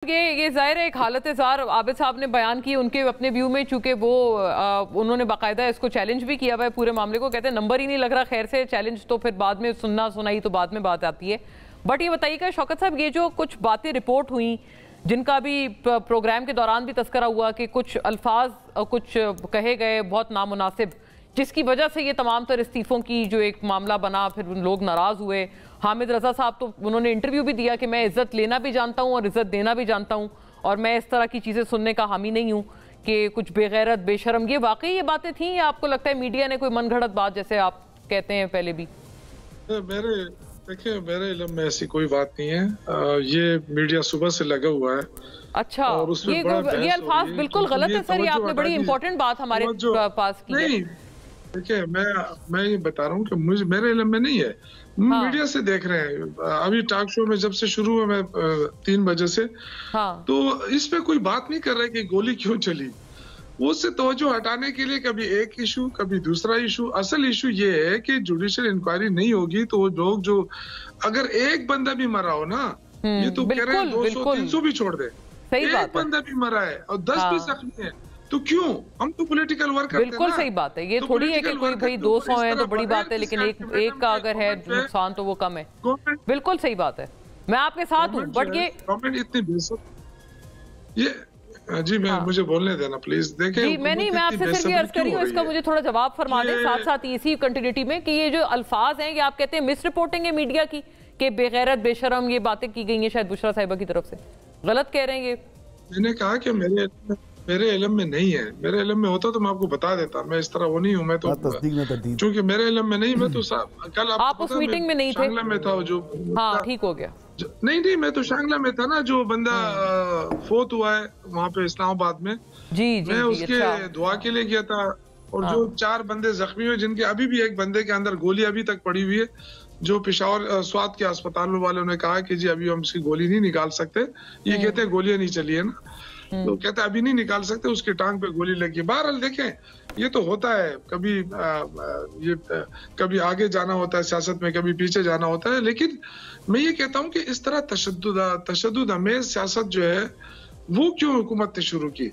ये जाहिर है एक हालत ज़ार आबिद साहब ने बयान की उनके अपने व्यू में, चूंकि वो उन्होंने बाकायदा इसको चैलेंज भी किया हुआ है पूरे मामले को। कहते हैं नंबर ही नहीं लग रहा, खैर से चैलेंज तो फिर बाद में सुनना सुनाई तो बाद में बात आती है। बट ये बताइएगा शौकत साहब, ये जो कुछ बातें रिपोर्ट हुई जिनका भी प्रोग्राम के दौरान भी तस्करा हुआ कि कुछ अल्फाज कुछ कहे गए बहुत नामुनासिब, जिसकी वजह से ये तमाम तर इस्तीफ़ों की जो एक मामला बना, फिर लोग नाराज़ हुए। हामिद रजा साहब तो उन्होंने इंटरव्यू भी दिया कि मैं इज़्ज़त लेना भी जानता हूँ और इज़्ज़त देना भी जानता हूँ, और मैं इस तरह की चीज़ें सुनने का हामी नहीं हूँ कि कुछ बेगैरत बेशरम। ये वाकई ये बातें थी या आपको लगता है मीडिया ने कोई मनगढ़ंत बात, जैसे आप कहते हैं पहले भी? मेरे इल्म में ऐसी कोई बात नहीं है। ये मीडिया सुबह से लगा हुआ है। अच्छा, ये अल्फाज बिल्कुल गलत है सर, ये आपने बड़ी इंपॉर्टेंट बात हमारे पास की है। देखिए, मैं ये बता रहा हूँ कि मेरे इल्म में नहीं है। हाँ। मीडिया से देख रहे हैं अभी टॉक शो में जब से शुरू हुआ, मैं 3 बजे से। हाँ। तो इस पे कोई बात नहीं कर रहा है कि गोली क्यों चली। वो उससे तवज्जो हटाने के लिए कभी एक इशू कभी दूसरा इशू। असल इशू ये है कि जुडिशियल इंक्वायरी नहीं होगी तो लोग जो, अगर एक बंदा भी मरा हो ना, ये तो कह रहे हैं 200-300 भी छोड़ दे, एक बंदा भी मरा है और 10 भी जख्मी है, तो क्यों? हम तो पॉलिटिकल वर्क करते हैं। बिल्कुल सही बात है। ये थोड़ी है कि कोई भाई 200 है तो बड़ी बात है, लेकिन एक का अगर है नुकसान तो वो कम है। बिल्कुल सही बात है, मैं आपके साथ हूँ। बट ये गवर्नमेंट इतनी बेशक जी, मुझे बोलने देना प्लीज। देखिए जी, मैं आपसे सिर्फ ये अर्ज कर रही हूँ, इसका मुझे थोड़ा जवाब फरमा दें साथ साथ इसी कंटिन्यूटी में, कि ये जो अल्फाज हैं, ये आप कहते हैं मिस रिपोर्टिंग है मीडिया की, कि बेगैरत बेशरम ये बातें की गई हैं शायद बुशरा साहिबा की तरफ से, गलत कह रहे हैं ये? मैंने कहा कि मेरे इल्म में नहीं है। मेरे इल्म में होता तो मैं आपको बता देता। मैं इस तरह वो नहीं हूँ। मैं तो चूंकि मेरे इल्म में नहीं, मैं तो कल आप उस मीटिंग में नहीं थे? शांगला में था जो। हाँ, ठीक हो गया। नहीं, मैं तो शांगला में था ना, जो बंदा फोत हुआ है वहाँ पे इस्लामाबाद में। जी, मैं उसके दुआ के लिए गया था। और जो 4 बंदे जख्मी हुए, जिनके अभी भी एक बंदे के अंदर गोली अभी तक पड़ी हुई है, जो पेशावर स्वात के अस्पताल वालों ने कहा कि जी अभी हम इसकी गोली नहीं निकाल सकते। ये कहते हैं गोलियां नहीं चली है ना, तो कहते अभी नहीं निकाल सकते, उसके टांग पे गोली लगी। बहरहाल देखें, ये तो होता है, कभी आगे जाना होता है सियासत में, कभी पीछे जाना होता है। लेकिन मैं ये कहता हूँ कि इस तरह तशद्दुद अमेज सियासत जो है वो क्यों हुकूमत ने शुरू की।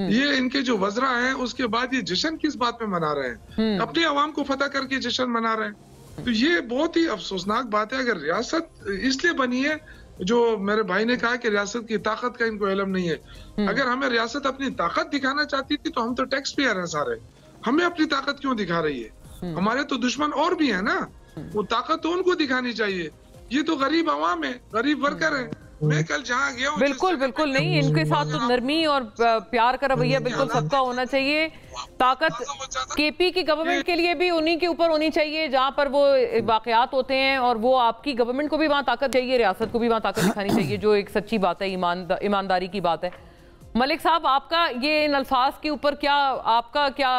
ये इनके जो वज़रा हैं, उसके बाद ये जश्न किस बात पे मना रहे हैं? अपने अवाम को फतह करके जश्न मना रहे हैं। तो ये बहुत ही अफसोसनाक बात है। अगर रियासत इसलिए बनी है, जो मेरे भाई ने कहा कि रियासत की ताकत का इनको इल्म नहीं है। अगर हमें रियासत अपनी ताकत दिखाना चाहती थी तो हम तो टैक्स पेयर हैं सारे, हमें अपनी ताकत क्यों दिखा रही है? हमारे तो दुश्मन और भी है ना, वो ताकत तो उनको दिखानी चाहिए। ये तो गरीब अवाम है, गरीब वर्कर है। मैं कल जहाँ गया हूँ, बिल्कुल नहीं, इनके साथ तो नरमी और प्यार का रवैया बिल्कुल सबका होना चाहिए। ताकत केपी की गवर्नमेंट के लिए भी उन्हीं के ऊपर होनी चाहिए जहां पर वो वाकयात होते हैं, और वो आपकी गवर्नमेंट को भी वहां ताकत चाहिए, रियासत को भी वहां ताकत दिखानी चाहिए, जो एक सच्ची बात है, ईमानदारी की बात है। मलिक साहब, आपका ये इन अल्फाज के ऊपर आपका क्या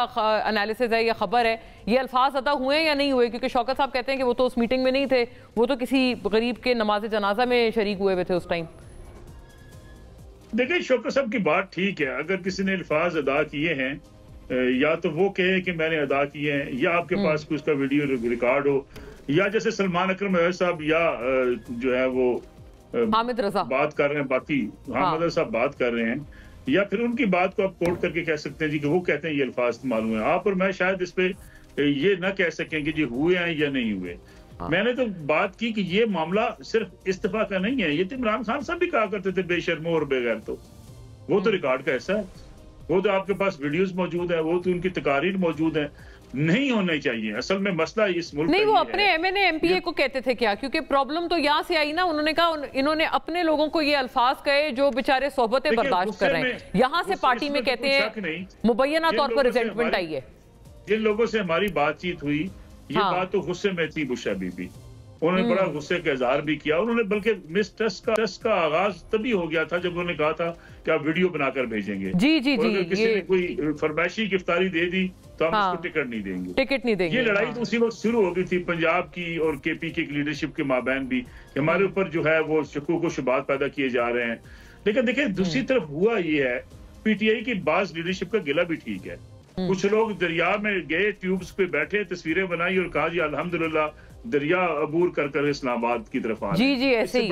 एनालिसिस है या खबर है? ये अल्फाज अदा हुए या नहीं हुए? क्योंकि शौकत साहब कहते हैं कि वो तो उस मीटिंग में नहीं थे, वो तो किसी गरीब के नमाज जनाजा में शरीक हुए हुए थे उस टाइम। देखिए, शौकत साहब की बात ठीक है। अगर किसी ने अल्फाज अदा किए हैं, या तो वो कहे कि मैंने अदा किए हैं, या आपके पास कोई उसका वीडियो रिकॉर्ड हो, या जैसे सलमान अकरम साहब या जो है वो हामिद रजा बात कर रहे हैं, बाकी हामिद रजा साहब बात कर रहे हैं, या फिर उनकी बात को आप कोट करके कह सकते हैं जी कि वो कहते हैं ये अल्फाज इस्तेमाल हुए हैं। आप और मैं शायद इस पे ये ना कह सकें कि जी हुए हैं या नहीं हुए। मैंने तो बात की कि ये मामला सिर्फ इस्तीफा का नहीं है। ये तो इमरान खान साहब भी कहा करते थे बेशर्मो और बेगैर, तो वो तो रिकॉर्ड का ऐसा है, वो तो आपके पास वीडियोस मौजूद है, वो तो उनकी तकारीर मौजूद है। नहीं होना चाहिए। असल में मसला इस मुल्क नहीं, वो अपने एमएनए एमपीए को कहते थे क्या? क्योंकि प्रॉब्लम तो यहाँ से आई ना, उन्होंने कहा इन्होंने अपने लोगों को ये अल्फाज कहे जो बेचारे सोहबतें बर्दाश्त कर रहे हैं, यहाँ से पार्टी में कहते हैं मुबैना तौर पर रिजेंटमेंट आई है। जिन लोगों से हमारी बातचीत हुई, ये बात तो गुस्से में थी बुशरा बीबी, उन्होंने बड़ा गुस्से का इजहार भी किया। उन्होंने बल्कि मिसट्रस्ट का आगाज तभी हो गया था जब उन्होंने कहा था कि आप वीडियो बनाकर भेजेंगे। जी, अगर किसी ने कोई फरमाइशी गिरफ्तारी दे दी तो हम उसको टिकट नहीं देंगे। ये लड़ाई तो उसी वक्त शुरू हो गई थी पंजाब की और केपी की लीडरशिप के माबैन भी, हमारे ऊपर जो है वो शकूक व शुबात पैदा किए जा रहे हैं। लेकिन देखिए, दूसरी तरफ हुआ ये है, पीटीआई की बाज लीडरशिप का गिला भी ठीक है। कुछ लोग दरिया में गए, ट्यूब्स पे बैठे, तस्वीरें बनाई और कहा जी अल्हम्दुलिल्लाह दरिया अबूर कर इस्लामाबाद की तरफ आ रहे हैं। जी, ऐसे ही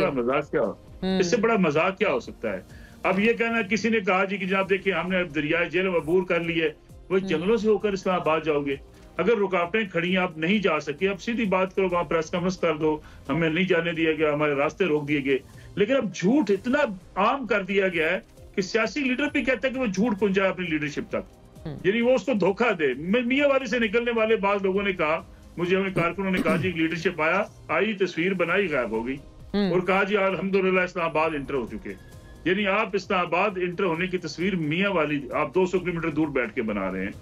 इससे बड़ा मजाक क्या हो सकता है? अब ये कहना, किसी ने कहा जी कि जनाब देखिए हमने दरियाए जेहलम अबूर कर ली है, वो जंगलों से होकर इस्लामाबाद जाओगे। अगर रुकावटें खड़ी हैं, आप नहीं जा सके, अब सीधी बात करो, वहां प्रेस कॉन्फ्रेंस कर दो, हमें नहीं जाने दिया गया, हमारे रास्ते रोक दिए गए। लेकिन अब झूठ इतना आम कर दिया गया है कि सियासी लीडर भी कहता है कि वो झूठ पहुंचाए अपनी लीडरशिप तक, यानी वो उसको धोखा दे। मियांवाली से निकलने वाले बाद लोगों ने कहा, मुझे हमें कारकुनों ने कहा जी लीडरशिप आई तस्वीर बनाई, गायब हो गई, और कहा जी अल्हम्दुलिल्लाह इस्लामाबाद इंटर हो चुके। यानी आप इस्लामाबाद इंटर होने की तस्वीर मियांवाली आप 200 किलोमीटर दूर बैठ के बना रहे हैं।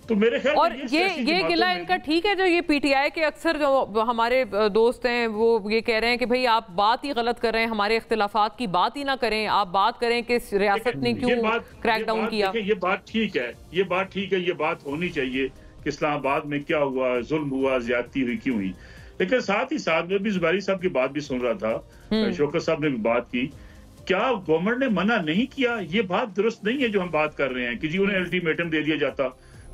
तो मेरे ख्याल और ये गिला इनका ठीक है, जो ये पीटीआई के अक्सर जो हमारे दोस्त हैं वो ये कह रहे हैं कि भाई आप बात ही गलत कर रहे हैं, हमारे इख्तिलाफात की बात ही ना करें, आप बात करें कि रियासत ने क्यों क्रैकडाउन किया। ये बात ठीक है, ये बात ठीक है, ये बात होनी चाहिए कि इस्लामाबाद में क्या हुआ, जुल्म हुआ, ज्यादती हुई, क्यों हुई। लेकिन साथ ही साथ मैं भी जुबैरी साहब की बात भी सुन रहा था, शौकत साहब ने भी बात की, क्या गवर्नमेंट ने मना नहीं किया? ये बात दुरुस्त नहीं है जो हम बात कर रहे हैं कि जी उन्हें अल्टीमेटम दे दिया जाता।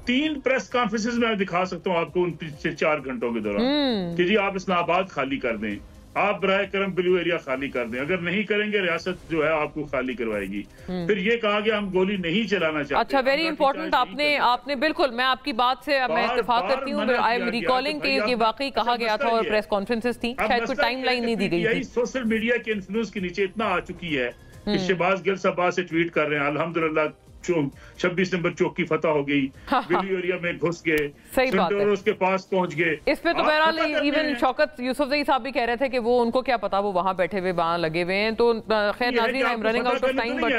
3 प्रेस कॉन्फ्रेंसेस में दिखा सकता हूँ आपको उन पिछले 4 घंटों के दौरान कि जी आप इस्लामाबाद खाली कर दें, आप बराए करम ब्लू एरिया खाली कर दें, अगर नहीं करेंगे रियासत जो है आपको खाली करवाएगी। फिर ये कहा गया हम गोली नहीं चलाना चाहते। अच्छा, वेरी इंपॉर्टेंट, आपने बिल्कुल, मैं आपकी बात से मैं इत्तेफाक करती हूँ, आई एम रिकॉलिंग कि ये वाकई कहा गया था और प्रेस कॉन्फ्रेंसेस थी, शायद कोई टाइमलाइन नहीं दी गई थी। सोशल मीडिया के इन्फ्लुएंस के नीचे इतना आ चुकी है कि शहबाज गिल साहब से ट्वीट कर रहे हैं अल्हम्दुलिल्लाह 26 नंबर चौक की फतह हो गई, बिली एरिया में घुस गए, सही बात है, उसके पास पहुंच गए। इस पे तो बहरहाल इवन शौकत यूसुफजई साहब भी कह रहे थे कि वो उनको क्या पता, वो वहां बैठे हुए वहां लगे हुए हैं। तो खैर नाज़रीन, I am running out of time, but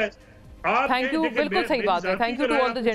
thank you, बिल्कुल सही बात है, thank you to all the